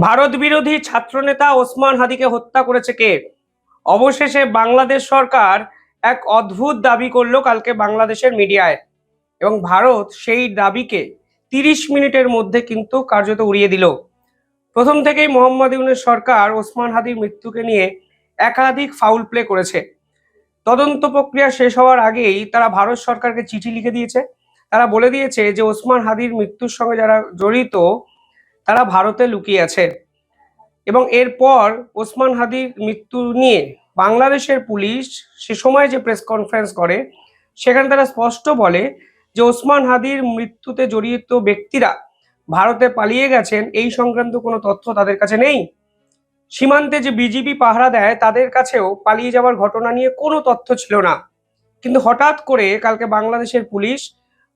ভারত বিরোধী ছাত্রনেতা ওসমান হাদিকে হত্যা করেছে কে? অবশেষে বাংলাদেশ সরকার এক অদ্ভুত দাবি করলো কালকে বাংলাদেশের মিডিয়ায়, এবং ভারত সেই দাবিকে 30 মিনিটের মধ্যে কিন্তু কার্যত উড়িয়ে দিল। প্রথম থেকেই মোহাম্মদ ইউনূস সরকার ওসমান হাদির মৃত্যুকে নিয়ে একাধিক ফাউল প্লে করেছে। তদন্ত প্রক্রিয়া শেষ হওয়ার আগেই তারা ভারত সরকারকে চিঠি লিখে দিয়েছে। তারা বলে দিয়েছে যে ওসমান হাদির মৃত্যুর সঙ্গে যারা জড়িত তারা ভারতে লুকিয়ে আছে। এবং এরপর ওসমান হাদির মৃত্যু নিয়ে বাংলাদেশের পুলিশ সে সময় যে প্রেস কনফারেন্স করে, সেখানে তারা স্পষ্ট বলে যে ওসমান হাদির মৃত্যুতে জড়িত ব্যক্তিরা ভারতে পালিয়ে গেছেন, এই সংক্রান্ত কোনো তথ্য তাদের কাছে নেই। সীমান্তে যে বিজিবি পাহারা দেয় তাদের কাছেও পালিয়ে যাওয়ার ঘটনা নিয়ে কোনো তথ্য ছিল না। কিন্তু হঠাৎ করে কালকে বাংলাদেশের পুলিশ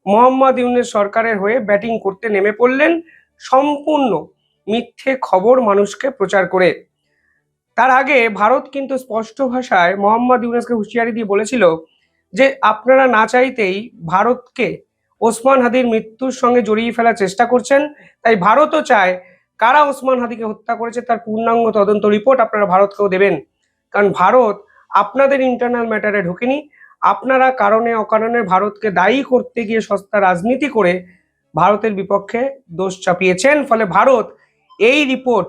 মোহাম্মদ ইউনূস সরকারের হয়ে ব্যাটিং করতে নেমে পড়লেন, সম্পূর্ণ মিথ্যে খবর মানুষকে প্রচার করে। তার আগে ভারত কিন্তু স্পষ্ট ভাষায় মোহাম্মদ ইউনূসকে হুঁশিয়ারি দিয়ে বলেছিল যে আপনারা না চাইতেই ভারতকে ওসমান হাদির মৃত্যুর সঙ্গে জড়িয়ে ফেলার চেষ্টা করছেন। তাই ভারতও চায় কারা ওসমান হাদিকে হত্যা করেছে তার পূর্ণাঙ্গ তদন্ত রিপোর্ট আপনারা ভারতকেও দেবেন, কারণ ভারত আপনাদের ইন্টারনাল ম্যাটারে ঢোকেনি। আপনারা কারণে অকারণে ভারতকে দায়ী করতে গিয়ে সস্তা রাজনীতি করে ভারতের বিপক্ষে দোষ চাপিয়েছেন। ফলে ভারত এই রিপোর্ট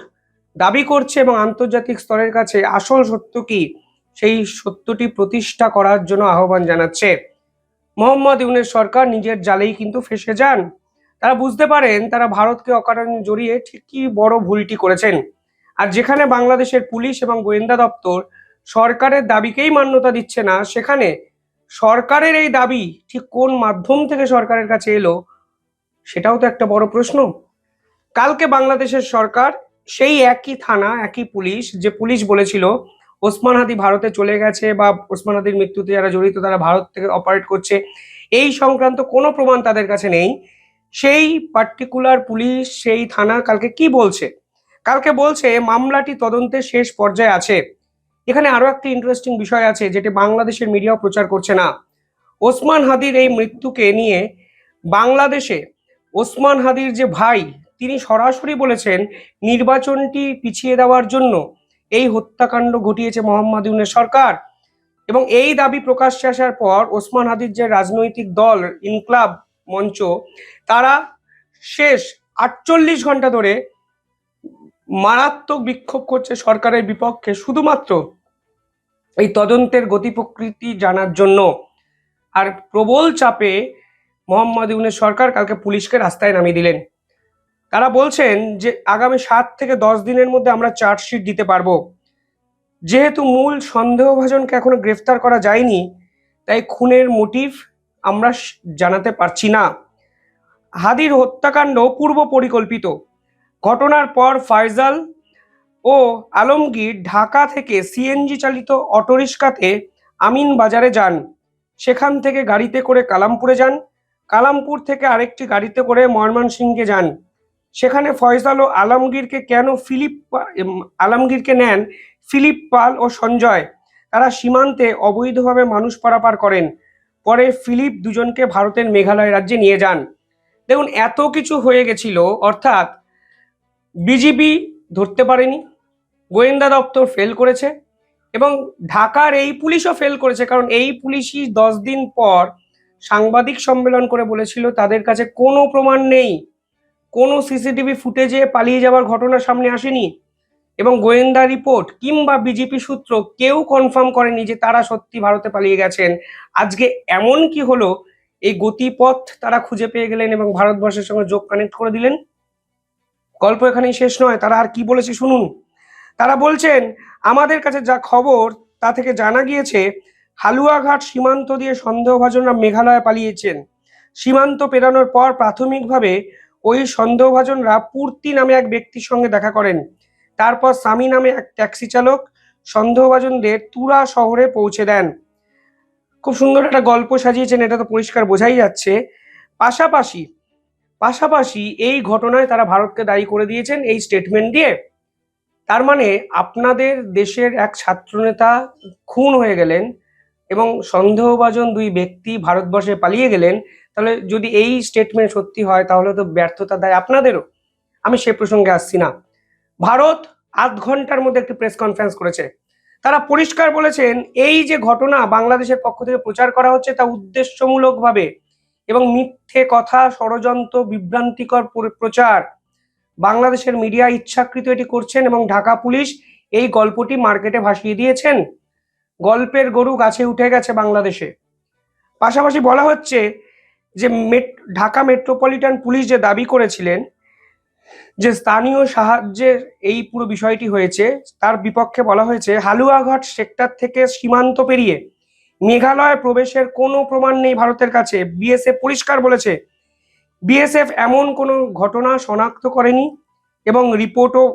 দাবি করছে এবং আন্তর্জাতিক স্তরের কাছে আসল সত্য কি সেই সত্যটি প্রতিষ্ঠা করার জন্য আহ্বান জানাচ্ছে। মোহাম্মদ ইউনূস সরকার নিজের জালেই কিন্তু ফেঁসে যান। তারা বুঝতে পারেন তারা ভারতকে অকারণে জড়িয়ে ঠিকই বড় ভুলটি করেছেন। আর যেখানে বাংলাদেশের পুলিশ এবং গোয়েন্দা দপ্তর সরকারের দাবিকেই মান্যতা দিচ্ছে না, সেখানে সরকারের এই দাবি ঠিক কোন মাধ্যম থেকে সরকারের কাছে এলো সেটাও তো একটা বড় প্রশ্ন। কালকে বাংলাদেশের সরকার সেই একই থানা, একই পুলিশ, যে পুলিশ বলেছিল ওসমান হাদি ভারতে চলে গেছে বা ওসমান হাদির মৃত্যুতে যারা জড়িত তারা ভারত থেকে অপারেট করছে, এই সংক্রান্ত কোনো প্রমাণ তাদের কাছে নেই, সেই পার্টিকুলার পুলিশ, সেই থানা কালকে কি বলছে? কালকে বলছে মামলাটি তদন্তের শেষ পর্যায়ে আছে। এখানে আরো একটা ইন্টারেস্টিং বিষয় আছে যেটা বাংলাদেশের মিডিয়াও প্রচার করছে না। ওসমান হাদির এই মৃত্যুকে নিয়ে বাংলাদেশে ওসমান হাদির যে ভাই, তিনি সরাসরি বলেছেন নির্বাচনটি পিছিয়ে দেওয়ার জন্য এই হত্যাকাণ্ড ঘটিয়েছে মোহাম্মদ ইউনূস সরকার। এবং এই দাবি প্রকাশ্যে আসার পর ওসমান হাদির যে রাজনৈতিক দল ইনকলাব মঞ্চ, তারা শেষ 48 ঘন্টা ধরে মারাত্মক বিক্ষোভ করছে সরকারের বিপক্ষে, শুধুমাত্র এই তদন্তের গতি প্রকৃতি জানার জন্য। আর প্রবল চাপে মোহাম্মদ ইউনূস সরকার কালকে পুলিশকে রাস্তায় নামিয়ে দিলেন। তারা বলছেন যে আগামী 7 থেকে 10 দিনের মধ্যে আমরা চার্জশিট দিতে পারবো। যেহেতু মূল সন্দেহভাজনকে এখনো গ্রেফতার করা যায়নি, তাই খুনের মোটিভ আমরা জানাতে পারছি না। হাদির হত্যাকাণ্ড পূর্ব পরিকল্পিত। ঘটনার পর ফয়সাল ও আলমগীর ঢাকা থেকে সিএনজি চালিত অটোরিকশাতে আমিন বাজারে যান, সেখান থেকে গাড়িতে করে কালামপুরে যান, কালামপুর থেকে আরেকটি গাড়িতে করে ময়মনসিংহে যান। সেখানে ফয়সাল ও আলমগীরকে নেন ফিলিপ পাল ও সঞ্জয়। তারা সীমান্তে অবৈধভাবে মানুষ পারাপার করেন। পরে ফিলিপ দুজনকে ভারতের মেঘালয় রাজ্যে নিয়ে যান। দেখুন, এত কিছু হয়ে গেছিল, অর্থাৎ বিজিবি ধরতে পারেনি, গোয়েন্দা দপ্তর ফেল করেছে এবং ঢাকার এই পুলিশও ফেল করেছে, কারণ এই পুলিশই 10 দিন পর সাংবাদিক সম্মেলন করে বলেছিল তাদের কাছে কোনো প্রমাণ নেই, কোনো সিসিটিভি ফুটেজে পালিয়ে যাওয়ার ঘটনা সামনে আসেনি, এবং গোয়েন্দা রিপোর্ট কিংবা বিজেপি সূত্র কেউ কনফার্ম করেনি যে তারা সত্যি ভারতে পালিয়ে গেছেন। আজকে এমন কি হলো, এই গতিপথ তারা খুঁজে পেয়ে গেলেন এবং ভারতবর্ষের সঙ্গে যোগ কানেক্ট করে দিলেন। গল্প এখানেই শেষ নয়, তারা আর কি বলেছে শুনুন। তারা বলছেন আমাদের কাছে যা খবর তা থেকে জানা গিয়েছে হালুয়াঘাট সীমান্ত দিয়ে সন্দেহভাজনরা মেঘালয়ে পালিয়েছেন। সীমান্ত পেরানোর পর প্রাথমিকভাবে ওই সন্দেহভাজনরা পূর্তি নামে এক ব্যক্তির সঙ্গে দেখা করেন। তারপর সামি নামে এক ট্যাক্সি চালক সন্দেহভাজনদের তুরা শহরে পৌঁছে দেন। খুব সুন্দর একটা গল্প সাজিয়েছেন, এটা তো পরিষ্কার বোঝাই যাচ্ছে। পাশাপাশি পাশাপাশি এই ঘটনায় তারা ভারতকে দায়ী করে দিয়েছেন এই স্টেটমেন্ট দিয়ে। তার মানে আপনাদের দেশের এক ছাত্রনেতা খুন হয়ে গেলেন এবং সন্দেহভাজন 2 ব্যক্তি ভারতবর্ষে পালিয়ে গেলেন, তাহলে যদি এই স্টেটমেন্ট সত্যি হয় তাহলে তো ব্যর্থতা দায় আপনাদেরও। আমি সে প্রসঙ্গে আসছি না। ভারত আধ ঘন্টার মধ্যে একটি প্রেস কনফারেন্স করেছে। তারা পরিষ্কার বলেছেন এই যে ঘটনা বাংলাদেশের পক্ষ থেকে প্রচার করা হচ্ছে তা উদ্দেশ্যমূলকভাবে এবং মিথ্যে কথা, ষড়যন্ত্র, বিভ্রান্তিকর প্রচার বাংলাদেশের মিডিয়া ইচ্ছাকৃত এটি করছেন এবং ঢাকা পুলিশ এই গল্পটি মার্কেটে ভাসিয়ে দিয়েছেন। গল্পের গরু গাছে উঠে গেছে বাংলাদেশে। পাশাপাশি বলা হচ্ছে যে ঢাকা মেট্রোপলিটন পুলিশ যে দাবি করেছিলেন যে স্থানীয় সাহায্যের এই পুরো বিষয়টি হয়েছে, তার বিপক্ষে বলা হয়েছে হালুয়াঘাট সেক্টর থেকে সীমান্ত পেরিয়ে মেঘালয় প্রবেশের কোনো প্রমাণ নেই ভারতের কাছে। বিএসএফ পরিষ্কার বলেছে বিএসএফ এমন কোনো ঘটনা শনাক্ত করেনি এবং রিপোর্টও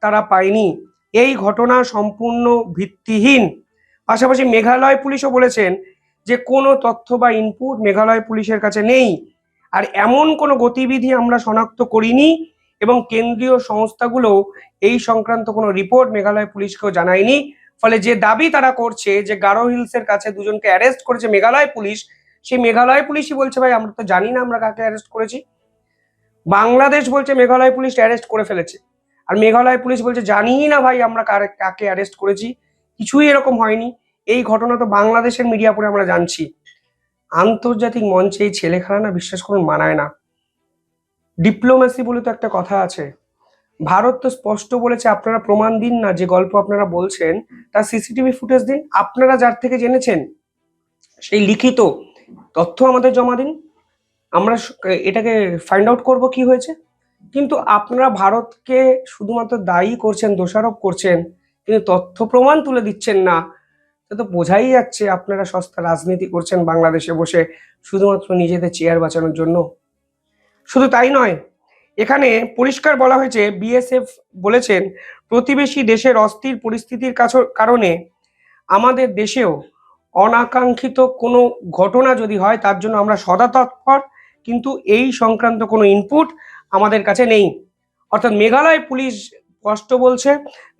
তারা পায়নি। এই ঘটনা সম্পূর্ণ ভিত্তিহীন। পাশাপাশি মেঘালয় পুলিশও বলেছেন যে কোনো তথ্য বা ইনপুট মেঘালয় পুলিশের কাছে নেই, আর এমন কোনো গতিবিধি আমরা শনাক্ত করিনি এবং কেন্দ্রীয় সংস্থাগুলো এই সংক্রান্ত কোনো রিপোর্ট মেঘালয় পুলিশকেও জানায়নি। ফলে যে দাবি তারা করছে যে গারো হিলসের কাছে দুজনকে অ্যারেস্ট করেছে মেঘালয় পুলিশ, সেই মেঘালয় পুলিশই বলছে ভাই আমরা তো জানি না আমরা কাকে অ্যারেস্ট করেছি। বাংলাদেশ বলছে মেঘালয় পুলিশ অ্যারেস্ট করে ফেলেছে, আর মেঘালয় পুলিশ বলছে জানি না ভাই আমরা কাকে অ্যারেস্ট করেছি, কিছুই এরকম হয়নি। এই ঘটনা তো বাংলাদেশের মিডিয়া পড়ে আমরা জানছি। আন্তর্জাতিক মঞ্চে এই ছেলে খেলা না বিশ্বাস করুন মানায় না। ডিপ্লোমেসি বলে তো একটা কথা আছে। ভারত তো স্পষ্ট বলেছে আপনারা প্রমাণ দিন না, যে গল্প আপনারা বলছেন তার সিসিটিভি ফুটেজ দিন, আপনারা যার থেকে জেনেছেন সেই লিখিত তথ্য আমাদের জমা দিন, আমরা এটাকে ফাইন্ড আউট করবো কি হয়েছে। কিন্তু আপনারা ভারতকে শুধুমাত্র দায়ী করছেন, দোষারোপ করছেন, কিন্তু তথ্য প্রমাণ তুলে দিচ্ছেন না। তো বোঝাই যাচ্ছে আপনারা সস্তা রাজনীতি করছেন বাংলাদেশে বসে শুধুমাত্র নিজেদের চেয়ার বাঁচানোর জন্য। শুধু তাই নয়, এখানে পরিষ্কার বলা হয়েছে বিএসএফ বলেছেন প্রতিবেশী দেশের অস্থির পরিস্থিতির কারণে আমাদের দেশেও অনাকাঙ্ক্ষিত কোনো ঘটনা যদি হয় তার জন্য আমরা সদা তৎপর, কিন্তু এই সংক্রান্ত কোনো ইনপুট আমাদের কাছে নেই। অর্থাৎ মেঘালয় পুলিশ স্পষ্ট বলছে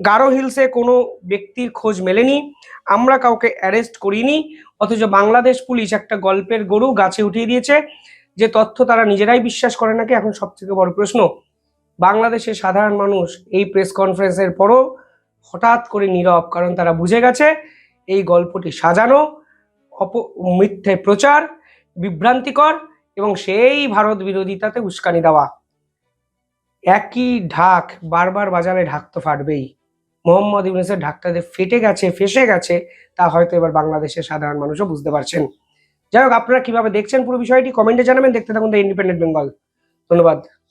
গারো হিলসে কোনো ব্যক্তির খোঁজ মেলেনি, আমরা কাউকে অ্যারেস্ট করিনি, অথচ বাংলাদেশ পুলিশ একটা গল্পের গরু গাছে উঠিয়ে দিয়েছে, যে তথ্য তারা নিজেরাই বিশ্বাস করে নাকি। এখন সব থেকে বড় প্রশ্ন, বাংলাদেশের সাধারণ মানুষ এই প্রেস কনফারেন্সের পরও হঠাৎ করে নীরব, কারণ তারা বুঝে গেছে এই গল্পটি সাজানো, মিথ্যে প্রচার, বিভ্রান্তিকর এবং সেই ভারত বিরোধিতাতে উস্কানি দেওয়া। একই ঢাক বারবার বাজালে ঢাক তো ফাটবেই। মোহাম্মদ ইউনূসের ঢাকটা যে ফেটে গেছে, ফেসে গেছে, তা হয়তো এবার বাংলাদেশের সাধারণ মানুষও বুঝতে পারছেন। যাই হোক, আপনারা কিভাবে দেখছেন পুরো বিষয়টি কমেন্টে জানাবেন। দেখতে থাকুন দ্য ইন্ডিপেন্ডেন্ট বেঙ্গল। ধন্যবাদ।